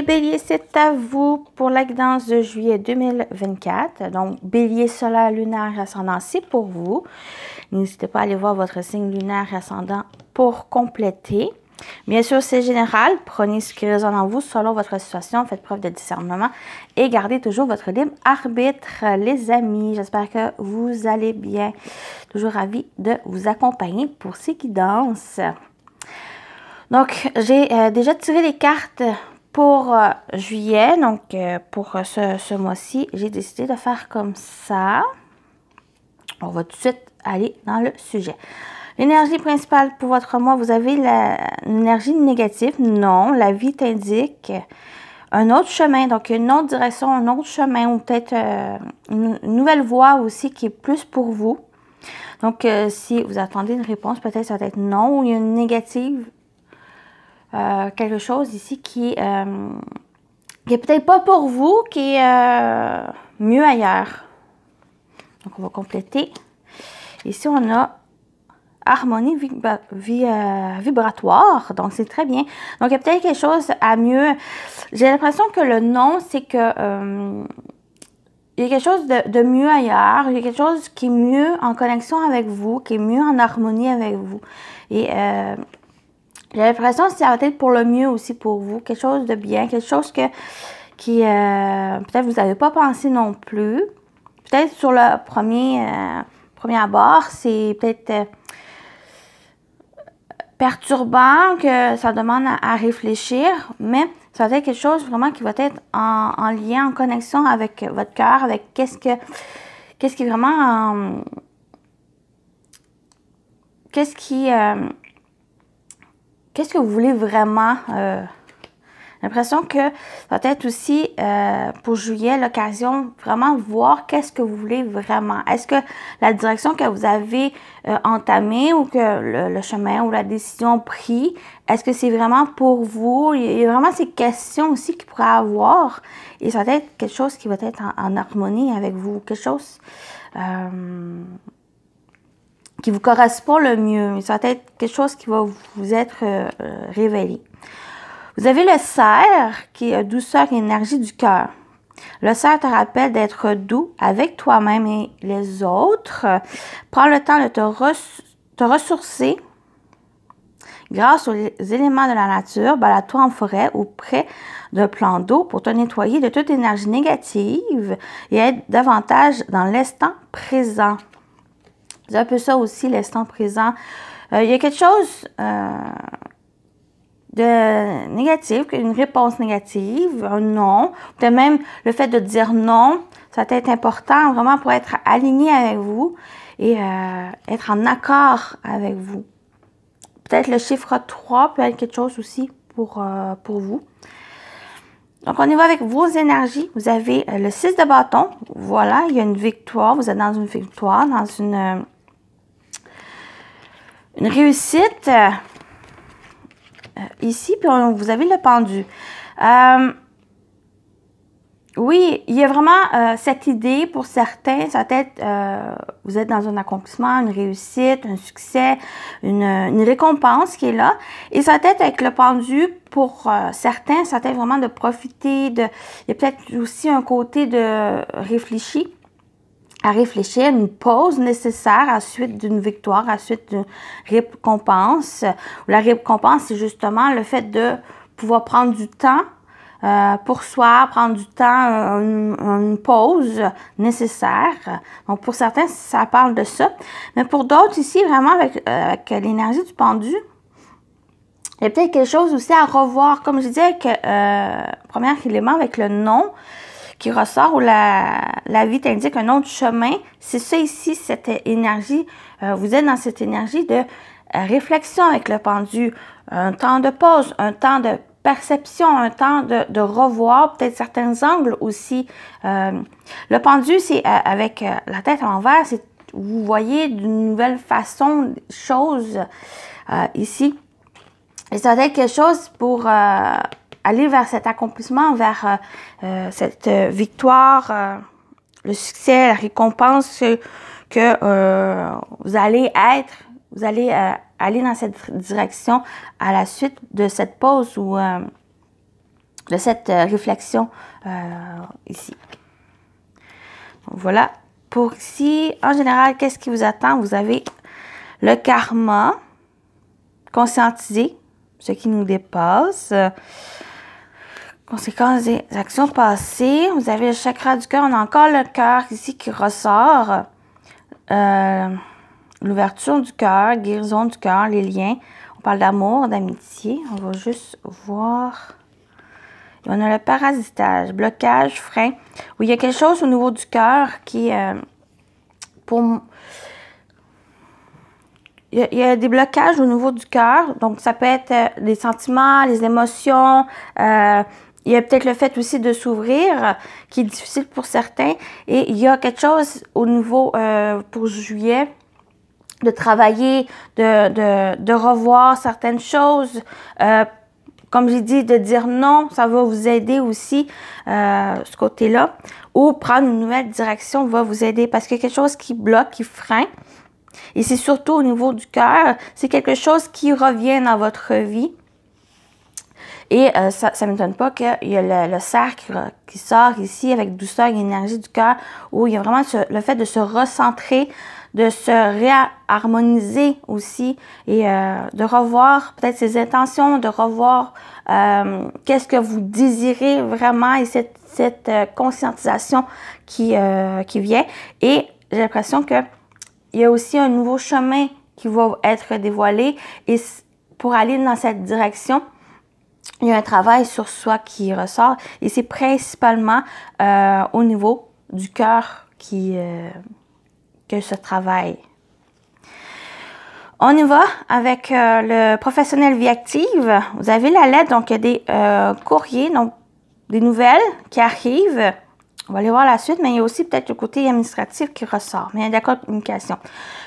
Bélier, c'est à vous pour la guidance de juillet 2024. Donc, Bélier, solaire, lunaire, ascendant, c'est pour vous. N'hésitez pas à aller voir votre signe lunaire ascendant pour compléter. Bien sûr, c'est général. Prenez ce qui résonne en vous selon votre situation. Faites preuve de discernement et gardez toujours votre libre arbitre, les amis. J'espère que vous allez bien. Toujours ravi de vous accompagner pour ces guidances. Donc, j'ai déjà tiré les cartes pour juillet. Donc, pour ce mois-ci, j'ai décidé de faire comme ça. On va tout de suite aller dans le sujet. L'énergie principale pour votre mois, vous avez l'énergie négative. Non, la vie t'indique un autre chemin, donc une autre direction, un autre chemin ou peut-être une nouvelle voie aussi qui est plus pour vous. Donc, si vous attendez une réponse, peut-être ça va être non ou il y a une négative, quelque chose ici qui est peut-être pas pour vous, qui est mieux ailleurs. Donc, on va compléter. Ici, on a harmonie vibratoire, donc c'est très bien. Donc, il y a peut-être quelque chose à mieux. J'ai l'impression que le non, c'est que il y a quelque chose de mieux ailleurs. Il y a quelque chose qui est mieux en connexion avec vous, qui est mieux en harmonie avec vous. Et j'ai l'impression que ça va être pour le mieux aussi pour vous. Quelque chose de bien, quelque chose qui peut-être vous n'avez pas pensé non plus. Peut-être sur le premier abord, c'est peut-être perturbant, que ça demande à réfléchir, mais ça va être quelque chose vraiment qui va être en lien, en connexion avec votre cœur, avec qu'est-ce qui est vraiment qu'est-ce que vous voulez vraiment. J'ai l'impression que ça va être aussi pour juillet l'occasion vraiment voir qu'est-ce que vous voulez vraiment. Est-ce que la direction que vous avez entamée ou que le chemin ou la décision prise, est-ce que c'est vraiment pour vous? Il y a vraiment ces questions aussi qu'il pourrait avoir et ça va être quelque chose qui va être en harmonie avec vous, quelque chose qui vous correspond le mieux. Ça va être quelque chose qui va vous être révélé. Vous avez le cerf qui est douceur et énergie du cœur. Le cerf te rappelle d'être doux avec toi-même et les autres. Prends le temps de te ressourcer grâce aux éléments de la nature. Balade-toi en forêt ou près d'un plan d'eau pour te nettoyer de toute énergie négative et être davantage dans l'instant présent. C'est un peu ça aussi, l'instant présent. Il y a quelque chose de négatif, une réponse négative, un non, peut-être même le fait de dire non, ça va être important vraiment pour être aligné avec vous et être en accord avec vous. Peut-être le chiffre 3 peut être quelque chose aussi pour vous. Donc, on y va avec vos énergies. Vous avez le 6 de bâton. Voilà, il y a une victoire. Vous êtes dans une victoire, dans une réussite. Ici, puis vous avez le pendu. Oui, il y a vraiment cette idée pour certains, ça peut être, vous êtes dans un accomplissement, une réussite, un succès, une récompense qui est là. Et ça peut être avec le pendu, pour certains, ça peut être vraiment de profiter de... Il y a peut-être aussi un côté de réfléchir, une pause nécessaire à suite d'une victoire, à suite d'une récompense. La récompense, c'est justement le fait de pouvoir prendre du temps pour soi, prendre du temps, une pause nécessaire. Donc, pour certains, ça parle de ça. Mais pour d'autres, ici, vraiment, avec l'énergie du pendu, il y a peut-être quelque chose aussi à revoir. Comme je disais, avec premier élément, avec le non, qui ressort où la vie t'indique un autre chemin. C'est ça ici, cette énergie. Vous êtes dans cette énergie de réflexion avec le pendu. Un temps de pause, un temps de perception, un temps de revoir peut-être certains angles aussi. Le pendu, c'est avec la tête à l'envers. Vous voyez d'une nouvelle façon des choses ici. Et ça va être quelque chose pour... aller vers cet accomplissement, vers cette victoire, le succès, la récompense que vous allez aller dans cette direction à la suite de cette pause ou de cette réflexion ici. Donc, voilà. Pour ici, en général, qu'est-ce qui vous attend? Vous avez le karma, conscientiser ce qui nous dépasse, conséquences des actions passées. Vous avez le chakra du cœur. On a encore le cœur ici qui ressort. L'ouverture du cœur, guérison du cœur, les liens. On parle d'amour, d'amitié. On va juste voir. Et on a le parasitage, blocage, frein. Où il y a quelque chose au niveau du cœur qui, il y a des blocages au niveau du cœur. Donc, ça peut être des sentiments, les émotions. Il y a peut-être le fait aussi de s'ouvrir, qui est difficile pour certains. Et il y a quelque chose au niveau, pour juillet, de travailler, de revoir certaines choses. Comme j'ai dit, de dire non, ça va vous aider aussi, ce côté-là. Ou prendre une nouvelle direction va vous aider parce qu'il y a quelque chose qui bloque, qui freine. Et c'est surtout au niveau du cœur, c'est quelque chose qui revient dans votre vie. Et ça ne m'étonne pas qu'il y a le cercle qui sort ici avec douceur et énergie du cœur, où il y a vraiment le fait de se recentrer, de se réharmoniser aussi et de revoir peut-être ses intentions, de revoir qu'est-ce que vous désirez vraiment et cette conscientisation qui vient. Et j'ai l'impression que il y a aussi un nouveau chemin qui va être dévoilé et pour aller dans cette direction, il y a un travail sur soi qui ressort et c'est principalement au niveau du cœur que ce travail. On y va avec le professionnel vie active. Vous avez la lettre, donc il y a des courriers, donc des nouvelles qui arrivent. On va aller voir la suite, mais il y a aussi peut-être le côté administratif qui ressort. Mais il y a d'accord de communication.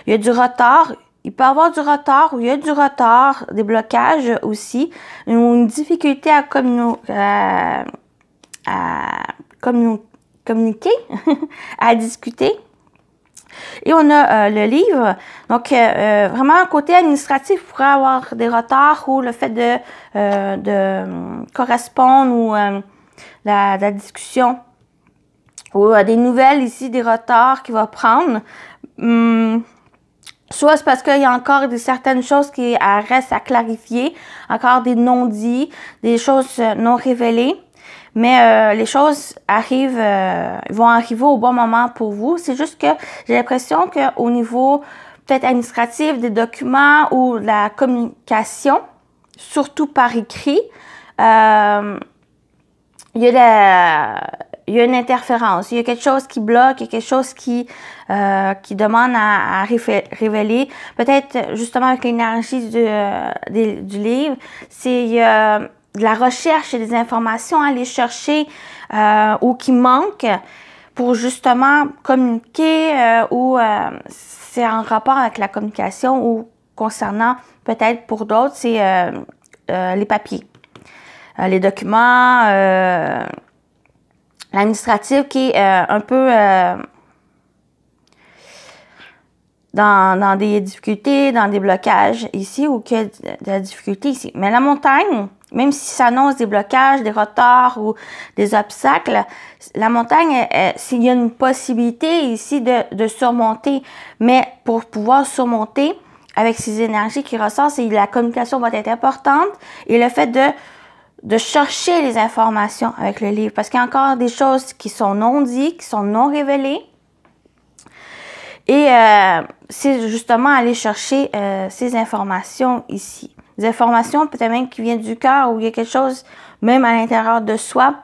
Il y a du retard. Il peut y avoir du retard ou il y a du retard, des blocages aussi, ou une difficulté à communiquer, à discuter. Et on a le livre. Donc, vraiment, côté administratif, il pourrait y avoir des retards ou le fait de correspondre ou la discussion. Ou des nouvelles ici, des retards qu'il va prendre. Soit c'est parce qu'il y a encore certaines choses qui restent à clarifier, encore des non-dits, des choses non révélées. Mais les choses arrivent, vont arriver au bon moment pour vous. C'est juste que j'ai l'impression qu'au niveau peut-être administratif, des documents ou de la communication, surtout par écrit, il y a une interférence, il y a quelque chose qui bloque, il y a quelque chose qui demande à révéler. Peut-être justement avec l'énergie du livre, c'est de la recherche et des informations à aller chercher ou qui manquent pour justement communiquer ou c'est en rapport avec la communication ou concernant peut-être pour d'autres, c'est les papiers, les documents, l'administratif qui est un peu dans des difficultés, dans des blocages ici ou qu'il y a de la difficulté ici. Mais la montagne, même si ça annonce des blocages, des retards ou des obstacles, la montagne, s'il y a une possibilité ici de surmonter, mais pour pouvoir surmonter avec ces énergies qui ressortent, la communication va être importante et le fait de chercher les informations avec le livre. Parce qu'il y a encore des choses qui sont non dites, qui sont non révélées. Et c'est justement aller chercher ces informations ici. Des informations peut-être même qui viennent du cœur ou il y a quelque chose même à l'intérieur de soi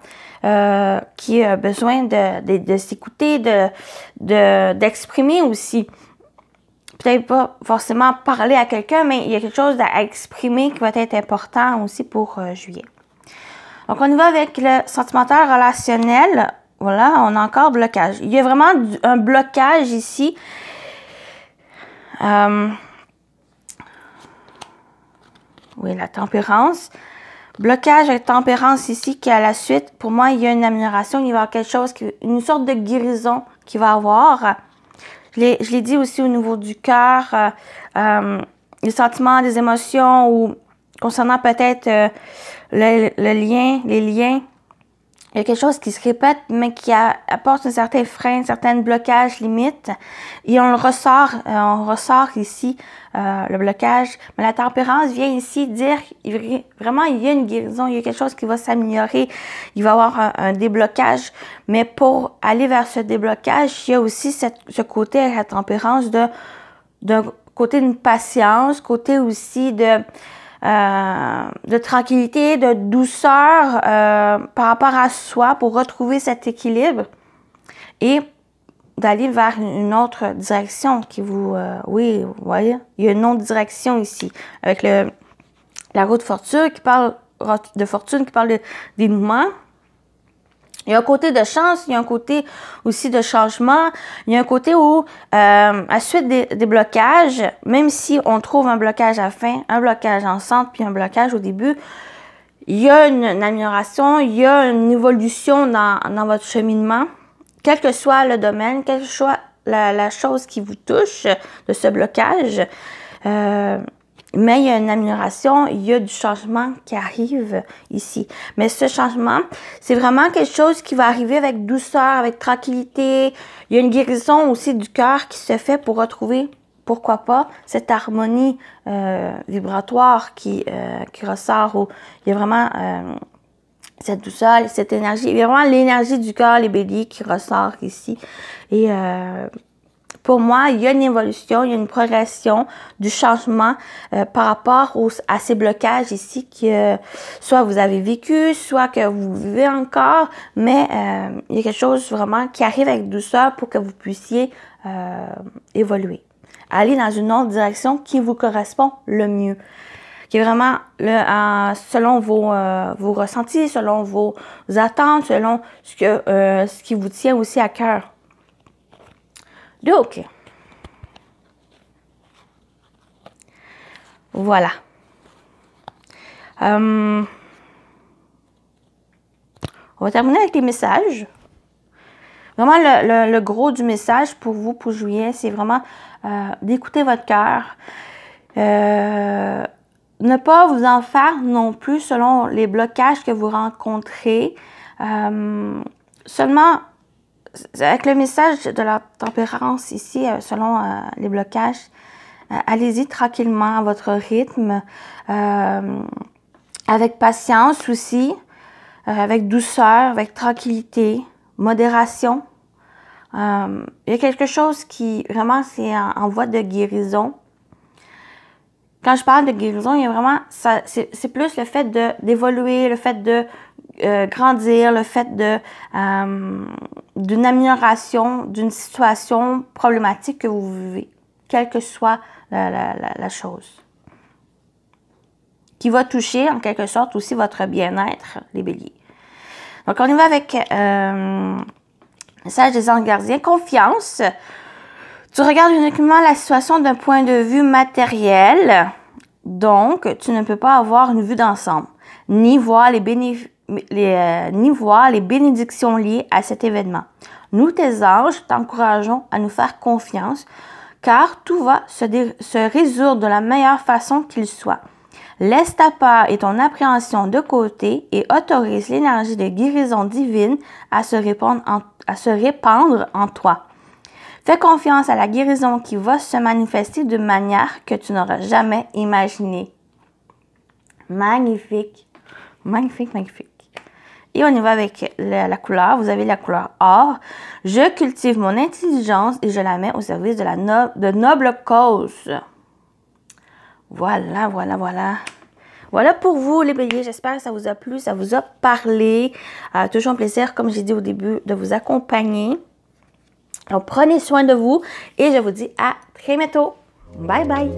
qui a besoin de s'écouter, d'exprimer aussi. Peut-être pas forcément parler à quelqu'un, mais il y a quelque chose à exprimer qui va être important aussi pour juillet. Donc, on y va avec le sentimental relationnel. Voilà, on a encore blocage. Il y a vraiment un blocage ici. Oui, la tempérance. Blocage avec tempérance ici qui est à la suite. Pour moi, il y a une amélioration. Il va y avoir quelque chose, une sorte de guérison qu'il va avoir. Je l'ai dit aussi au niveau du cœur. Les sentiments, les émotions ou concernant peut-être les liens il y a quelque chose qui se répète, mais qui apporte un certain frein, un certain blocage limite. Et on ressort ici le blocage. Mais la tempérance vient ici dire, vraiment, il y a une guérison, il y a quelque chose qui va s'améliorer. Il va y avoir un déblocage. Mais pour aller vers ce déblocage, il y a aussi ce côté avec la tempérance d'un côté d'une patience, côté aussi de tranquillité, de douceur par rapport à soi pour retrouver cet équilibre et d'aller vers une autre direction qui vous... oui, vous voyez, il y a une autre direction ici avec la roue de fortune qui parle des mouvements. Il y a un côté de chance, il y a un côté aussi de changement. Il y a un côté où, à suite des blocages, même si on trouve un blocage à la fin, un blocage en centre, puis un blocage au début, il y a une amélioration, il y a une évolution dans votre cheminement, quel que soit le domaine, quelle que soit la chose qui vous touche de ce blocage. Mais il y a une amélioration, il y a du changement qui arrive ici. Mais ce changement, c'est vraiment quelque chose qui va arriver avec douceur, avec tranquillité. Il y a une guérison aussi du cœur qui se fait pour retrouver, pourquoi pas, cette harmonie vibratoire qui ressort. Où il y a vraiment cette douceur, cette énergie. Il y a vraiment l'énergie du cœur, les béliers qui ressort ici. Et... pour moi, il y a une évolution, il y a une progression du changement par rapport à ces blocages ici que soit vous avez vécu, soit que vous vivez encore, mais il y a quelque chose vraiment qui arrive avec douceur pour que vous puissiez évoluer. Aller dans une autre direction qui vous correspond le mieux. Qui est vraiment selon vos ressentis, selon vos attentes, selon ce qui vous tient aussi à cœur. Donc, voilà. On va terminer avec les messages. Vraiment, le gros du message pour vous, pour juillet, c'est vraiment d'écouter votre cœur. Ne pas vous en faire non plus selon les blocages que vous rencontrez. Seulement... avec le message de la tempérance ici, selon les blocages, allez-y tranquillement à votre rythme, avec patience aussi, avec douceur, avec tranquillité, modération. Il y a quelque chose qui, vraiment, c'est en voie de guérison. Quand je parle de guérison, il y a vraiment, c'est plus le fait d'évoluer, le fait de grandir, le fait d'une amélioration d'une situation problématique que vous vivez, quelle que soit la chose. Qui va toucher en quelque sorte aussi votre bien-être, les béliers. Donc on y va avec message des anges gardiens. Confiance. Tu regardes uniquement la situation d'un point de vue matériel, donc tu ne peux pas avoir une vue d'ensemble, ni voir les bénédictions liées à cet événement. Nous, tes anges, t'encourageons à nous faire confiance, car tout va se résoudre de la meilleure façon qu'il soit. Laisse ta peur et ton appréhension de côté et autorise l'énergie de guérison divine à se répandre en toi. Fais confiance à la guérison qui va se manifester de manière que tu n'auras jamais imaginée. Magnifique, magnifique, magnifique. Et on y va avec la couleur. Vous avez la couleur or. Je cultive mon intelligence et je la mets au service de nobles causes. Voilà, voilà, voilà. Voilà pour vous, les béliers. J'espère que ça vous a plu, ça vous a parlé. Toujours un plaisir, comme j'ai dit au début, de vous accompagner. Donc, prenez soin de vous et je vous dis à très bientôt. Bye, bye.